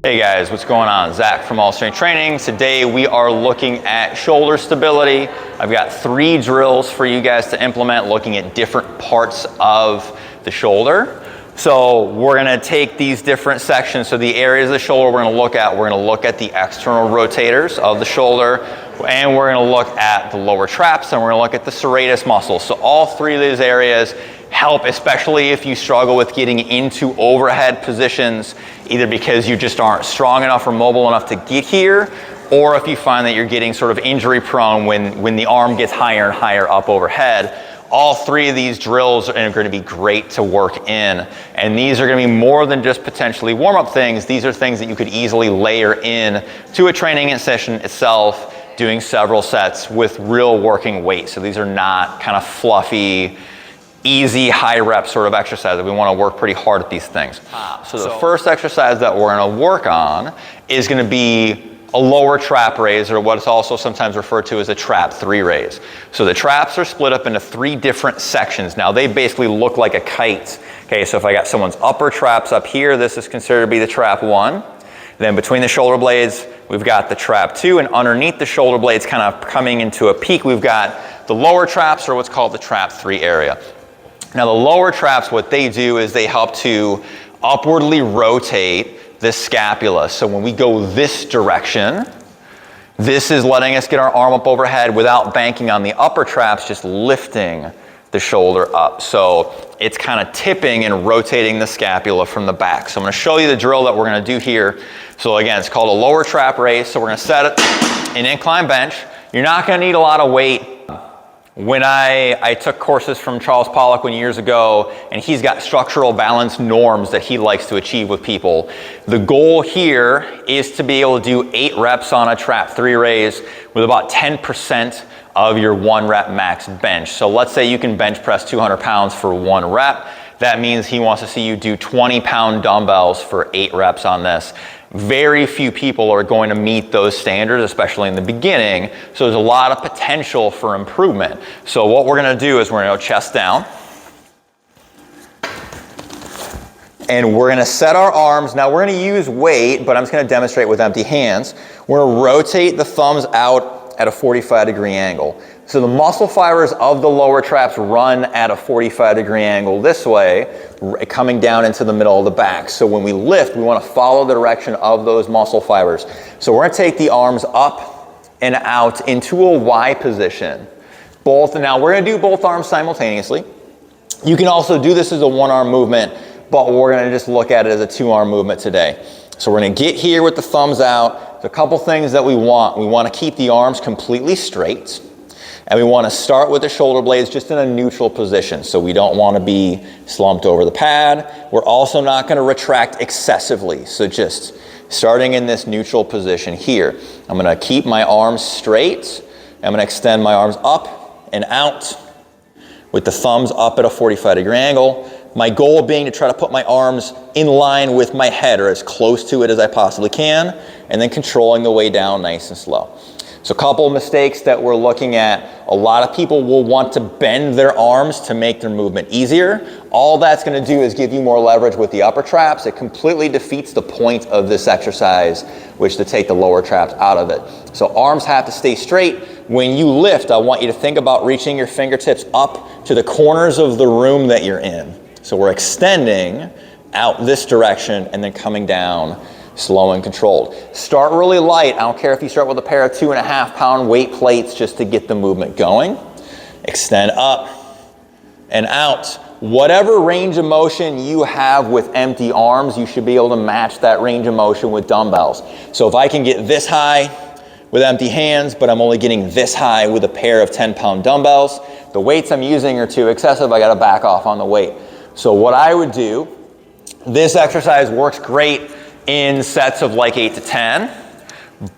Hey guys, what's going on? Zach from All Strength Training. Today we are looking at shoulder stability. I've got 3 drills for you guys to implement looking at different parts of the shoulder. So we're gonna take these different sections. So the areas of the shoulder we're gonna look at the external rotators of the shoulder, and we're gonna look at the lower traps, and we're gonna look at the serratus muscles. So all 3 of these areas help, especially if you struggle with getting into overhead positions, either because you just aren't strong enough or mobile enough to get here, or if you find that you're getting sort of injury prone when the arm gets higher and higher up overhead. All 3 of these drills are going to be great to work in. And these are going to be more than just potentially warm-up things. These are things that you could easily layer in to a training session itself, doing several sets with real working weight. So these are not kind of fluffy, easy, high rep sort of exercises. We want to work pretty hard at these things. So the first exercise that we're going to work on is going to be a lower trap raise, or what's also sometimes referred to as a trap 3 raise. So the traps are split up into 3 different sections. Now they basically look like a kite. Okay, so if I got someone's upper traps up here, this is considered to be the trap 1. Then between the shoulder blades, we've got the trap 2, and underneath the shoulder blades kind of coming into a peak, we've got the lower traps, or what's called the trap 3 area. Now the lower traps, what they do is they help to upwardly rotate the scapula. So when we go this direction, this is letting us get our arm up overhead without banking on the upper traps, just lifting the shoulder up. So it's kind of tipping and rotating the scapula from the back. So I'm going to show you the drill that we're going to do here. So again, it's called a lower trap raise. So we're going to set it an incline bench. You're not going to need a lot of weight. When I took courses from Charles Poliquin years ago, and he's got structural balance norms that he likes to achieve with people. The goal here is to be able to do 8 reps on a trap 3 raise with about 10% of your 1 rep max bench. So let's say you can bench press 200 pounds for 1 rep. That means he wants to see you do 20-pound dumbbells for 8 reps on this. Very few people are going to meet those standards, especially in the beginning. So there's a lot of potential for improvement. So what we're going to do is we're going to go chest down. And we're going to set our arms. Now we're going to use weight, but I'm just going to demonstrate with empty hands. We're going to rotate the thumbs out at a 45-degree angle. So the muscle fibers of the lower traps run at a 45-degree angle this way, coming down into the middle of the back. So when we lift, we want to follow the direction of those muscle fibers. So we're going to take the arms up and out into a Y position. Now we're going to do both arms simultaneously. You can also do this as a 1-arm movement, but we're going to just look at it as a 2-arm movement today. So we're going to get here with the thumbs out. There's a couple things that we want. We want to keep the arms completely straight. And we want to start with the shoulder blades just in a neutral position. So we don't want to be slumped over the pad. We're also not going to retract excessively. So just starting in this neutral position here. I'm going to keep my arms straight. I'm going to extend my arms up and out with the thumbs up at a 45-degree angle. My goal being to try to put my arms in line with my head, or as close to it as I possibly can, and then controlling the way down nice and slow. So a couple of mistakes that we're looking at. A lot of people will want to bend their arms to make their movement easier. All that's going to do is give you more leverage with the upper traps. It completely defeats the point of this exercise, which is to take the lower traps out of it. So arms have to stay straight. When you lift, I want you to think about reaching your fingertips up to the corners of the room that you're in. So we're extending out this direction and then coming down slow and controlled. Start really light. I don't care if you start with a pair of 2.5-pound weight plates just to get the movement going. Extend up and out. Whatever range of motion you have with empty arms, you should be able to match that range of motion with dumbbells. So if I can get this high with empty hands, but I'm only getting this high with a pair of 10-pound dumbbells, the weights I'm using are too excessive. I got to back off on the weight. So what I would do, this exercise works great in sets of like 8 to 10,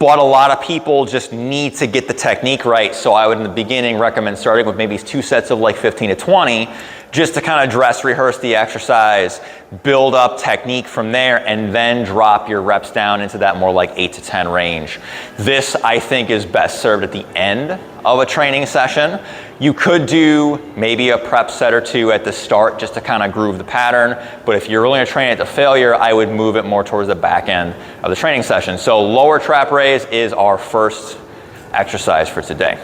but a lot of people just need to get the technique right. So I would in the beginning recommend starting with maybe 2 sets of like 15 to 20. just to kind of dress rehearse the exercise, build up technique from there, and then drop your reps down into that more like 8 to 10 range. This, I think, is best served at the end of a training session. You could do maybe a prep set or two at the start just to kind of groove the pattern, but if you're really going to train it to failure, I would move it more towards the back end of the training session. So lower trap raise is our first exercise for today.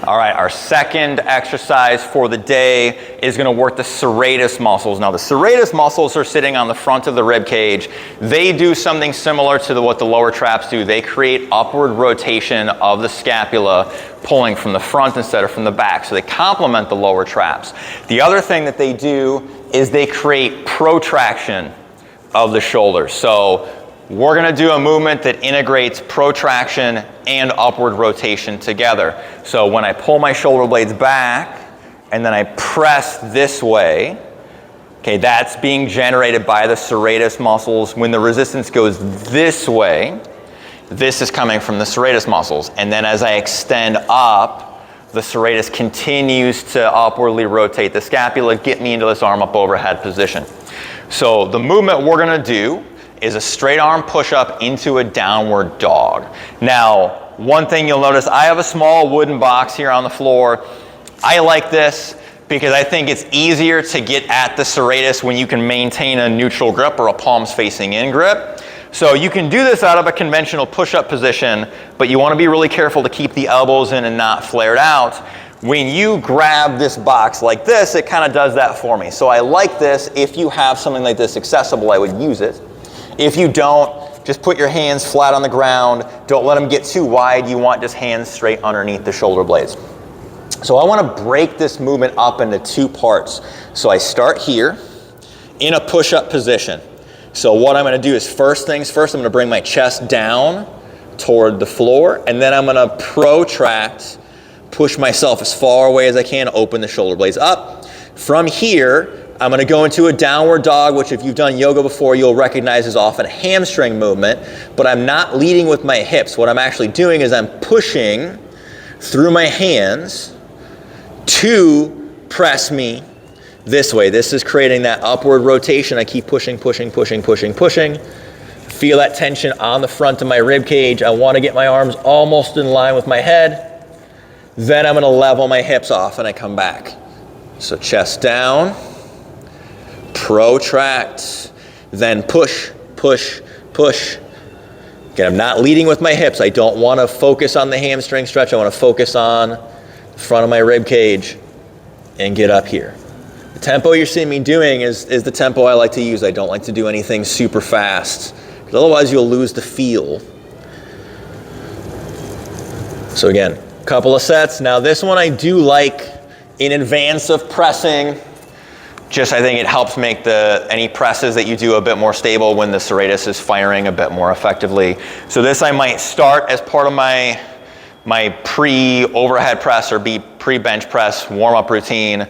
All right, our second exercise for the day is going to work the serratus muscles. Now, the serratus muscles are sitting on the front of the rib cage. They do something similar to what the lower traps do. They create upward rotation of the scapula, pulling from the front instead of from the back. So they complement the lower traps. The other thing that they do is they create protraction of the shoulders. So we're going to do a movement that integrates protraction and upward rotation together. So when I pull my shoulder blades back and then I press this way, okay, that's being generated by the serratus muscles. When the resistance goes this way, this is coming from the serratus muscles. And then as I extend up, the serratus continues to upwardly rotate the scapula, get me into this arm up overhead position. So the movement we're going to do is a straight arm push up into a downward dog. Now, one thing you'll notice, I have a small wooden box here on the floor. I like this because I think it's easier to get at the serratus when you can maintain a neutral grip or a palms facing in grip. So you can do this out of a conventional push-up position, but you want to be really careful to keep the elbows in and not flared out. When you grab this box like this, it kind of does that for me. So I like this. If you have something like this accessible, I would use it. If you don't, just put your hands flat on the ground. Don't let them get too wide. You want just hands straight underneath the shoulder blades. So I want to break this movement up into two parts. So I start here in a push-up position. So what I'm going to do is first things first, I'm going to bring my chest down toward the floor, and then I'm going to protract, push myself as far away as I can, open the shoulder blades up. From here, I'm going to go into a downward dog, which if you've done yoga before, you'll recognize is often a hamstring movement, but I'm not leading with my hips. What I'm actually doing is I'm pushing through my hands to press me this way. This is creating that upward rotation. I keep pushing, pushing, pushing, pushing, pushing. Feel that tension on the front of my rib cage. I want to get my arms almost in line with my head. Then I'm going to level my hips off and I come back. So chest down. Protract, then push, push, push. Again, I'm not leading with my hips. I don't want to focus on the hamstring stretch. I want to focus on the front of my rib cage and get up here. The tempo you're seeing me doing is the tempo I like to use. I don't like to do anything super fast, because otherwise you'll lose the feel. So again, a couple of sets. Now this one I do like in advance of pressing. Just I think it helps make any presses that you do a bit more stable when the serratus is firing a bit more effectively. So this I might start as part of my pre-overhead press or pre-bench press warm-up routine.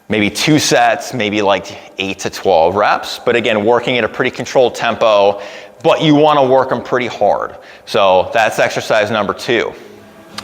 Maybe 2 sets, maybe like 8 to 12 reps. But again, working at a pretty controlled tempo, but you want to work them pretty hard. So that's exercise number 2.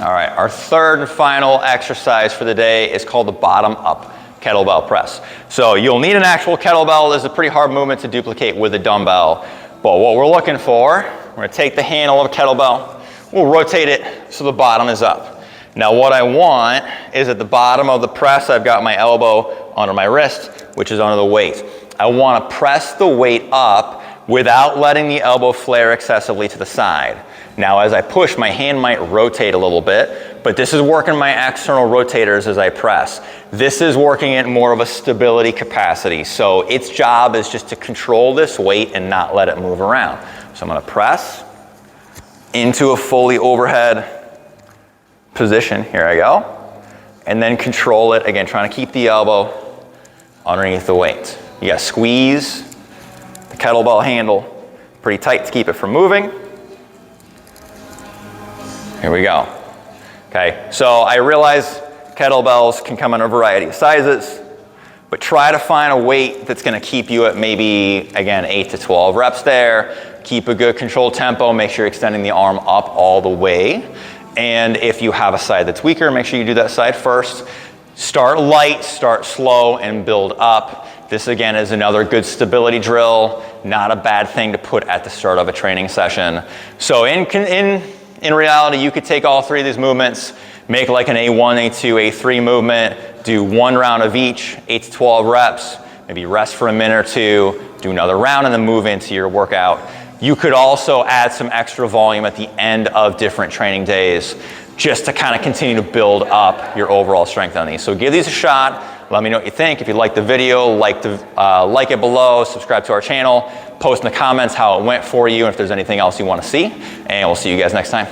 All right, our third and final exercise for the day is called the bottom-up kettlebell press. So you'll need an actual kettlebell. This is a pretty hard movement to duplicate with a dumbbell. But what we're looking for, we're going to take the handle of a kettlebell, we'll rotate it so the bottom is up. Now what I want is at the bottom of the press, I've got my elbow under my wrist, which is under the weight. I want to press the weight up without letting the elbow flare excessively to the side. Now as I push, my hand might rotate a little bit, but this is working my external rotators as I press. This is working at more of a stability capacity. So its job is just to control this weight and not let it move around. So I'm going to press into a fully overhead position. Here I go. And then control it. Again, trying to keep the elbow underneath the weight. You got to squeeze the kettlebell handle pretty tight to keep it from moving. Here we go. Okay, so I realize kettlebells can come in a variety of sizes, but try to find a weight that's going to keep you at maybe, again, 8 to 12 reps there. Keep a good controlled tempo. Make sure you're extending the arm up all the way. And if you have a side that's weaker, make sure you do that side first. Start light, start slow, and build up. This again is another good stability drill, not a bad thing to put at the start of a training session. So in reality, you could take all three of these movements, make like an A1, A2, A3 movement, do one round of each, 8 to 12 reps, maybe rest for a minute or two, do another round, and then move into your workout. You could also add some extra volume at the end of different training days just to kind of continue to build up your overall strength on these. So give these a shot. Let me know what you think. If you like the video, like it below, subscribe to our channel, post in the comments how it went for you and if there's anything else you want to see, and we'll see you guys next time.